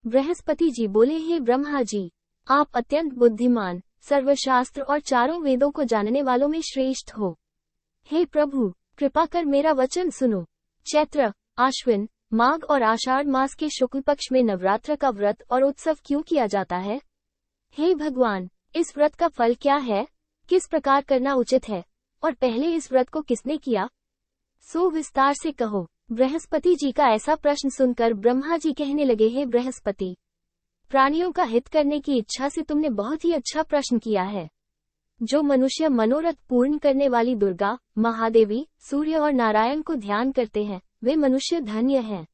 बृहस्पति जी बोले, हे ब्रह्मा जी, आप अत्यंत बुद्धिमान, सर्वशास्त्र और चारों वेदों को जानने वालों में श्रेष्ठ हो। हे प्रभु, कृपा कर मेरा वचन सुनो। चैत्र, आश्विन, माघ और आषाढ़ मास के शुक्ल पक्ष में नवरात्र का व्रत और उत्सव क्यों किया जाता है? हे भगवान, इस व्रत का फल क्या है, किस प्रकार करना उचित है, और पहले इस व्रत को किसने किया, सो विस्तार से कहो। बृहस्पति जी का ऐसा प्रश्न सुनकर ब्रह्मा जी कहने लगे, हे बृहस्पति, प्राणियों का हित करने की इच्छा से तुमने बहुत ही अच्छा प्रश्न किया है। जो मनुष्य मनोरथ पूर्ण करने वाली दुर्गा, महादेवी, सूर्य और नारायण को ध्यान करते हैं, वे मनुष्य धन्य हैं।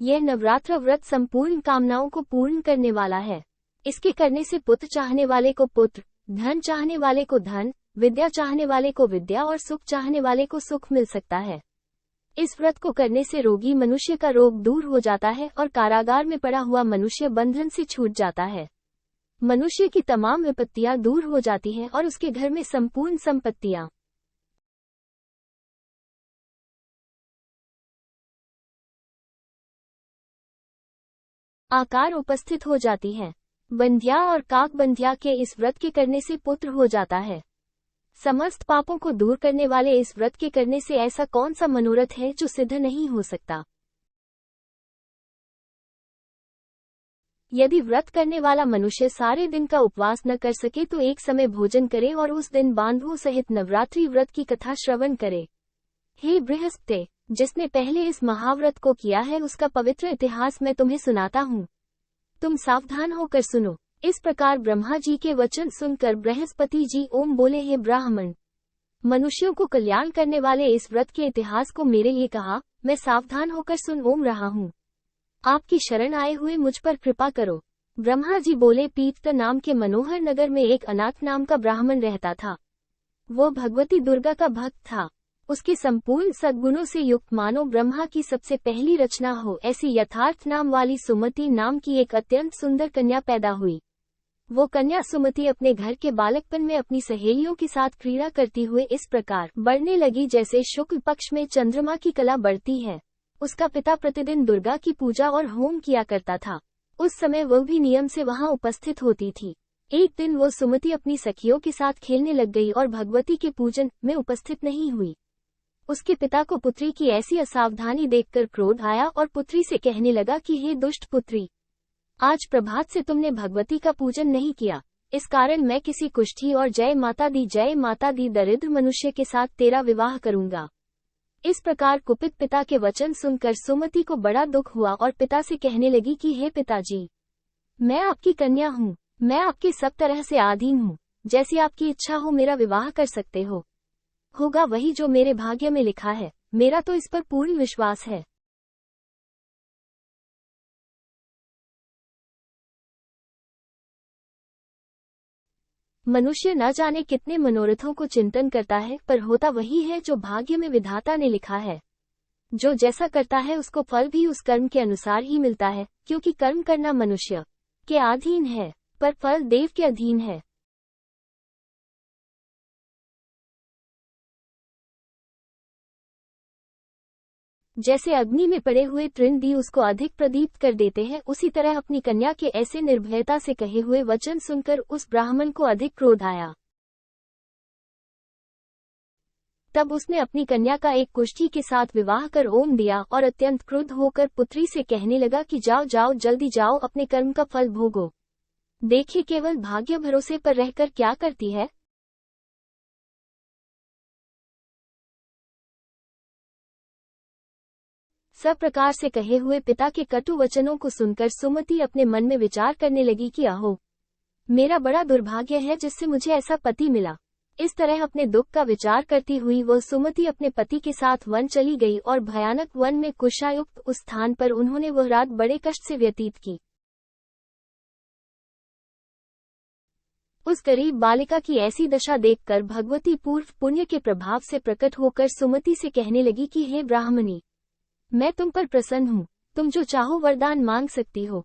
यह नवरात्र व्रत संपूर्ण कामनाओं को पूर्ण करने वाला है। इसके करने से पुत्र चाहने वाले को पुत्र, धन चाहने वाले को धन, विद्या चाहने वाले को विद्या और सुख चाहने वाले को सुख मिल सकता है। इस व्रत को करने से रोगी मनुष्य का रोग दूर हो जाता है और कारागार में पड़ा हुआ मनुष्य बंधन से छूट जाता है। मनुष्य की तमाम विपत्तियां दूर हो जाती हैं और उसके घर में संपूर्ण संपत्तियां आकार उपस्थित हो जाती हैं। बंध्या और काक बंध्या के इस व्रत के करने से पुत्र हो जाता है। समस्त पापों को दूर करने वाले इस व्रत के करने से ऐसा कौन सा मनोरथ है जो सिद्ध नहीं हो सकता। यदि व्रत करने वाला मनुष्य सारे दिन का उपवास न कर सके तो एक समय भोजन करे और उस दिन बांधवों सहित नवरात्रि व्रत की कथा श्रवण करे। हे बृहस्पति, जिसने पहले इस महाव्रत को किया है उसका पवित्र इतिहास मैं तुम्हें सुनाता हूँ। तुम सावधान होकर सुनो। इस प्रकार ब्रह्मा जी के वचन सुनकर बृहस्पति जी ओम बोले, हे ब्राह्मण, मनुष्यों को कल्याण करने वाले इस व्रत के इतिहास को मेरे लिए कहा, मैं सावधान होकर सुन ओम रहा हूँ। आपकी शरण आए हुए मुझ पर कृपा करो। ब्रह्मा जी बोले, पीत नाम के मनोहर नगर में एक अनाथ नाम का ब्राह्मण रहता था। वो भगवती दुर्गा का भक्त था। उसके संपूर्ण सद्गुणों से युक्त मानो ब्रह्मा की सबसे पहली रचना हो ऐसी यथार्थ नाम वाली सुमति नाम की एक अत्यंत सुंदर कन्या पैदा हुई। वो कन्या सुमति अपने घर के बालकपन में अपनी सहेलियों के साथ क्रीड़ा करती हुए इस प्रकार बढ़ने लगी जैसे शुक्ल पक्ष में चंद्रमा की कला बढ़ती है। उसका पिता प्रतिदिन दुर्गा की पूजा और होम किया करता था। उस समय वो भी नियम से वहां उपस्थित होती थी। एक दिन वो सुमति अपनी सखियों के साथ खेलने लग गई और भगवती के पूजन में उपस्थित नहीं हुई। उसके पिता को पुत्री की ऐसी असावधानी देखकर क्रोध आया और पुत्री से कहने लगा कि हे दुष्ट पुत्री, आज प्रभात से तुमने भगवती का पूजन नहीं किया, इस कारण मैं किसी कुष्ठी और जय माता दी दरिद्र मनुष्य के साथ तेरा विवाह करूंगा। इस प्रकार कुपित पिता के वचन सुनकर सुमति को बड़ा दुख हुआ और पिता से कहने लगी कि हे पिताजी, मैं आपकी कन्या हूँ, मैं आपके सब तरह से अधीन हूँ, जैसी आपकी इच्छा हो मेरा विवाह कर सकते हो। होगा वही जो मेरे भाग्य में लिखा है, मेरा तो इस पर पूर्ण विश्वास है। मनुष्य न जाने कितने मनोरथों को चिंतन करता है, पर होता वही है जो भाग्य में विधाता ने लिखा है। जो जैसा करता है उसको फल भी उस कर्म के अनुसार ही मिलता है, क्योंकि कर्म करना मनुष्य के अधीन है, पर फल देव के अधीन है। जैसे अग्नि में पड़े हुए तृण दी उसको अधिक प्रदीप्त कर देते हैं, उसी तरह अपनी कन्या के ऐसे निर्भयता से कहे हुए वचन सुनकर उस ब्राह्मण को अधिक क्रोध आया। तब उसने अपनी कन्या का एक कुष्ठी के साथ विवाह कर ओम दिया और अत्यंत क्रुद्ध होकर पुत्री से कहने लगा कि जाओ जाओ जल्दी जाओ, अपने कर्म का फल भोगो। देखिए केवल भाग्य भरोसे पर रहकर क्या करती है। सब प्रकार से कहे हुए पिता के कटु वचनों को सुनकर सुमति अपने मन में विचार करने लगी कि अहो, मेरा बड़ा दुर्भाग्य है जिससे मुझे ऐसा पति मिला। इस तरह अपने दुख का विचार करती हुई वह सुमति अपने पति के साथ वन चली गई और भयानक वन में कुशायुक्त उस स्थान पर उन्होंने वह रात बड़े कष्ट से व्यतीत की। उस गरीब बालिका की ऐसी दशा देखकर भगवती पूर्व पुण्य के प्रभाव से प्रकट होकर सुमति से कहने लगी कि हे ब्राह्मणी, मैं तुम पर प्रसन्न हूँ, तुम जो चाहो वरदान मांग सकती हो।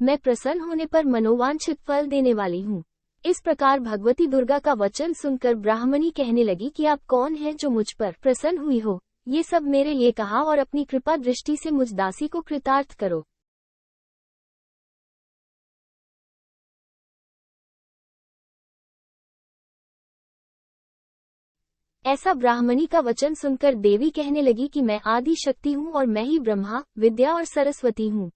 मैं प्रसन्न होने पर मनोवांछित फल देने वाली हूँ। इस प्रकार भगवती दुर्गा का वचन सुनकर ब्राह्मणी कहने लगी कि आप कौन हैं जो मुझ पर प्रसन्न हुई हो, ये सब मेरे लिए कहा और अपनी कृपा दृष्टि से मुझ दासी को कृतार्थ करो। ऐसा ब्राह्मणी का वचन सुनकर देवी कहने लगी कि मैं आदि शक्ति हूँ और मैं ही ब्रह्मा, विद्या और सरस्वती हूँ।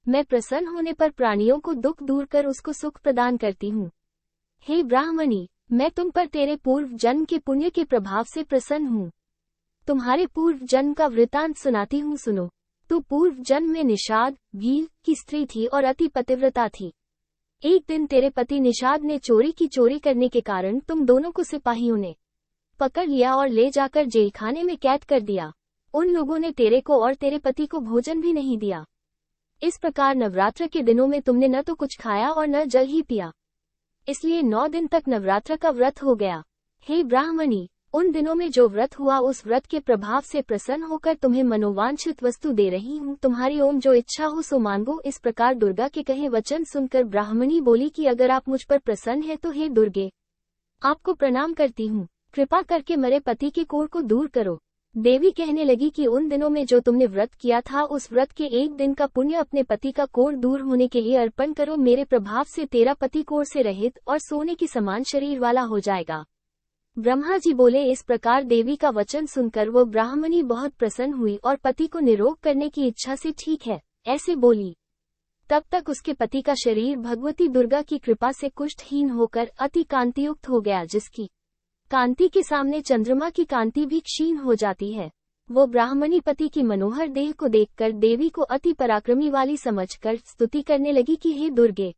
मैं प्रसन्न होने पर प्राणियों को दुख दूर कर उसको सुख प्रदान करती हूँ। हे ब्राह्मणी, मैं तुम पर तेरे पूर्व जन्म के पुण्य के प्रभाव से प्रसन्न हूँ। तुम्हारे पूर्व जन्म का वृतांत सुनाती हूँ, सुनो। तू पूर्व जन्म में निषाद, भील की स्त्री थी और अति पतिव्रता थी। एक दिन तेरे पति निषाद ने चोरी करने के कारण तुम दोनों को सिपाहियों ने पकड़ लिया और ले जाकर जेलखाने में कैद कर दिया। उन लोगों ने तेरे को और तेरे पति को भोजन भी नहीं दिया। इस प्रकार नवरात्र के दिनों में तुमने न तो कुछ खाया और न जल ही पिया। इसलिए 9 दिन तक नवरात्र का व्रत हो गया। हे ब्राह्मणी, उन दिनों में जो व्रत हुआ उस व्रत के प्रभाव से प्रसन्न होकर तुम्हें मनोवांछित वस्तु दे रही हूँ। तुम्हारी ओम जो इच्छा हो सो मांगो। इस प्रकार दुर्गा के कहे वचन सुनकर ब्राह्मणी बोली कि अगर आप मुझ पर प्रसन्न है तो हे दुर्गे, आपको प्रणाम करती हूँ। कृपा करके मेरे पति के कोढ़ को दूर करो। देवी कहने लगी कि उन दिनों में जो तुमने व्रत किया था उस व्रत के एक दिन का पुण्य अपने पति का कोढ़ दूर होने के लिए अर्पण करो। मेरे प्रभाव से तेरा पति कोढ़ से रहित और सोने की समान शरीर वाला हो जाएगा। ब्रह्मा जी बोले। इस प्रकार देवी का वचन सुनकर वो ब्राह्मणी बहुत प्रसन्न हुई और पति को निरोग करने की इच्छा से ठीक है ऐसे बोली। तब तक उसके पति का शरीर भगवती दुर्गा की कृपा से कुष्ठहीन होकर अति कांतियुक्त हो गया, जिसकी कांति के सामने चंद्रमा की कांति भी क्षीण हो जाती है। वो ब्राह्मणी पति की मनोहर देह को देखकर देवी को अति पराक्रमी वाली समझकर स्तुति करने लगी कि हे दुर्गे,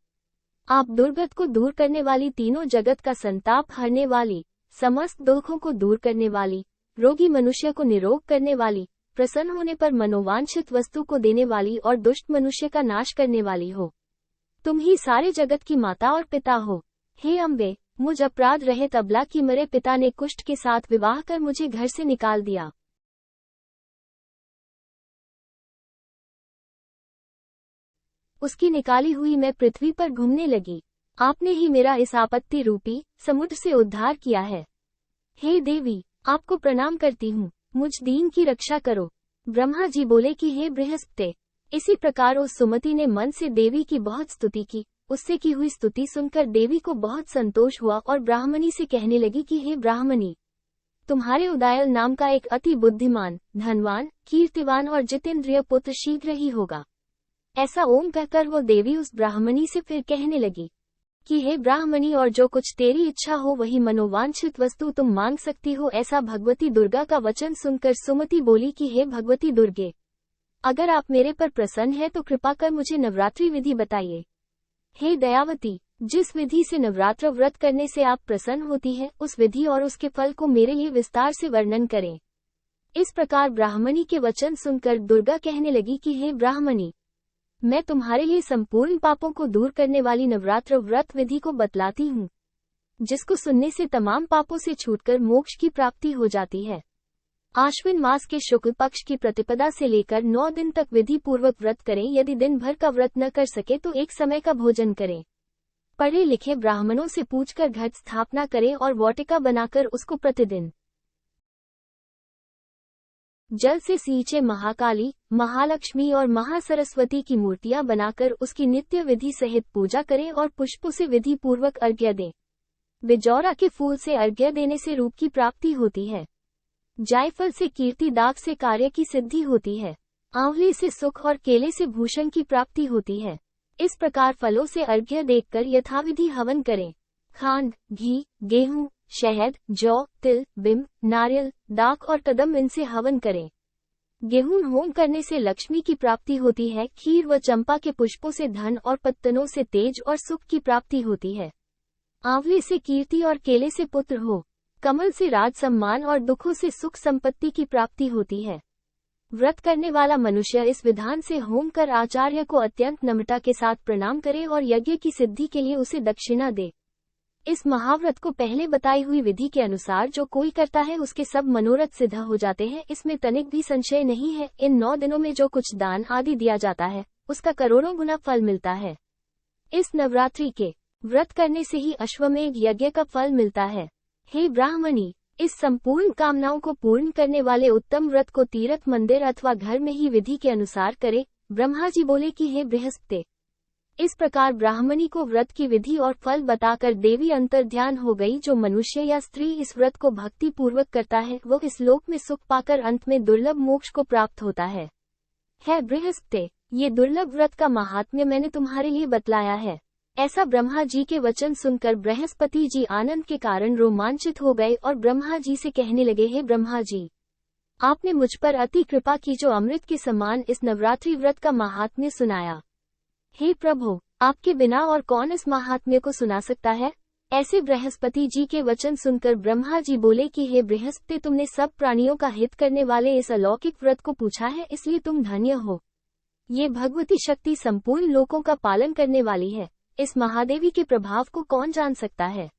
आप दुर्गत को दूर करने वाली, तीनों जगत का संताप हरने वाली, समस्त दुखों को दूर करने वाली, रोगी मनुष्य को निरोग करने वाली, प्रसन्न होने पर मनोवांछित वस्तु को देने वाली और दुष्ट मनुष्य का नाश करने वाली हो। तुम ही सारे जगत की माता और पिता हो। हे अम्बे, मुझ अपराध रहित अबला की मेरे पिता ने कुष्ठ के साथ विवाह कर मुझे घर से निकाल दिया। उसकी निकाली हुई मैं पृथ्वी पर घूमने लगी। आपने ही मेरा इस आपत्ति रूपी समुद्र से उद्धार किया है। हे देवी, आपको प्रणाम करती हूँ, मुझ दीन की रक्षा करो। ब्रह्मा जी बोले कि हे बृहस्पति। इसी प्रकार उस सुमति ने मन से देवी की बहुत स्तुति की। उससे की हुई स्तुति सुनकर देवी को बहुत संतोष हुआ और ब्राह्मणी से कहने लगी कि हे ब्राह्मणी, तुम्हारे उदायल नाम का एक अति बुद्धिमान, धनवान, कीर्तिवान और जितेंद्रिय पुत्र शीघ्र ही होगा। ऐसा ओम कहकर वो देवी उस ब्राह्मणी से फिर कहने लगी कि हे ब्राह्मणी, और जो कुछ तेरी इच्छा हो वही मनोवांछित वस्तु तुम मांग सकती हो। ऐसा भगवती दुर्गा का वचन सुनकर सुमति बोली कि हे भगवती दुर्गे, अगर आप मेरे पर प्रसन्न है तो कृपा कर मुझे नवरात्रि विधि बताइए। हे दयावती, जिस विधि से नवरात्र व्रत करने से आप प्रसन्न होती हैं, उस विधि और उसके फल को मेरे लिए विस्तार से वर्णन करें। इस प्रकार ब्राह्मणी के वचन सुनकर दुर्गा कहने लगी कि हे ब्राह्मणी, मैं तुम्हारे लिए संपूर्ण पापों को दूर करने वाली नवरात्र व्रत विधि को बतलाती हूँ, जिसको सुनने से तमाम पापों से छूटकर मोक्ष की प्राप्ति हो जाती है। आश्विन मास के शुक्ल पक्ष की प्रतिपदा से लेकर 9 दिन तक विधि पूर्वक व्रत करें। यदि दिन भर का व्रत न कर सके तो एक समय का भोजन करें। पढ़े लिखे ब्राह्मणों से पूछकर घट स्थापना करें और वाटिका बनाकर उसको प्रतिदिन जल से सींचे महाकाली, महालक्ष्मी और महासरस्वती की मूर्तियां बनाकर उसकी नित्य विधि सहित पूजा करें और पुष्पों से विधि पूर्वक अर्घ्य दें। बिजौरा के फूल से अर्घ्य देने से रूप की प्राप्ति होती है। जायफल से कीर्ति, दाग से कार्य की सिद्धि होती है। आंवले से सुख और केले से भूषण की प्राप्ति होती है। इस प्रकार फलों से अर्घ्य देकर यथाविधि हवन करें। खांड, घी, गेहूं, शहद, जौ, तिल, बिंब, नारियल, दाख और कदम इनसे हवन करें। गेहूं होम करने से लक्ष्मी की प्राप्ति होती है। खीर व चंपा के पुष्पों से धन और पत्तनों से तेज और सुख की प्राप्ति होती है। आंवले से कीर्ति और केले से पुत्र हो। कमल से राज सम्मान और दुखों से सुख संपत्ति की प्राप्ति होती है। व्रत करने वाला मनुष्य इस विधान से होम कर आचार्य को अत्यंत नम्रता के साथ प्रणाम करे और यज्ञ की सिद्धि के लिए उसे दक्षिणा दे। इस महाव्रत को पहले बताई हुई विधि के अनुसार जो कोई करता है उसके सब मनोरथ सिद्ध हो जाते हैं। इसमें तनिक भी संशय नहीं है। इन 9 दिनों में जो कुछ दान आदि दिया जाता है उसका करोड़ों गुना फल मिलता है। इस नवरात्रि के व्रत करने से ही अश्वमेध यज्ञ का फल मिलता है। हे ब्राह्मणी, इस संपूर्ण कामनाओं को पूर्ण करने वाले उत्तम व्रत को तीर्थ, मंदिर अथवा घर में ही विधि के अनुसार करे। ब्रह्मा जी बोले कि हे बृहस्पति, इस प्रकार ब्राह्मणी को व्रत की विधि और फल बताकर देवी अंतर्ध्यान हो गई। जो मनुष्य या स्त्री इस व्रत को भक्ति पूर्वक करता है वो इस लोक में सुख पाकर अंत में दुर्लभ मोक्ष को प्राप्त होता है। बृहस्पते, ये दुर्लभ व्रत का महात्म्य मैंने तुम्हारे लिए बतलाया है। ऐसा ब्रह्मा जी के वचन सुनकर बृहस्पति जी आनंद के कारण रोमांचित हो गए और ब्रह्मा जी से कहने लगे, हे ब्रह्मा जी, आपने मुझ पर अति कृपा की जो अमृत के समान इस नवरात्रि व्रत का महात्म्य सुनाया। हे प्रभु, आपके बिना और कौन इस महात्म्य को सुना सकता है। ऐसे बृहस्पति जी के वचन सुनकर ब्रह्मा जी बोले कि हे बृहस्पति, तुमने सब प्राणियों का हित करने वाले इस अलौकिक व्रत को पूछा है, इसलिए तुम धन्य हो। ये भगवती शक्ति संपूर्ण लोकों का पालन करने वाली है। इस महादेवी के प्रभाव को कौन जान सकता है।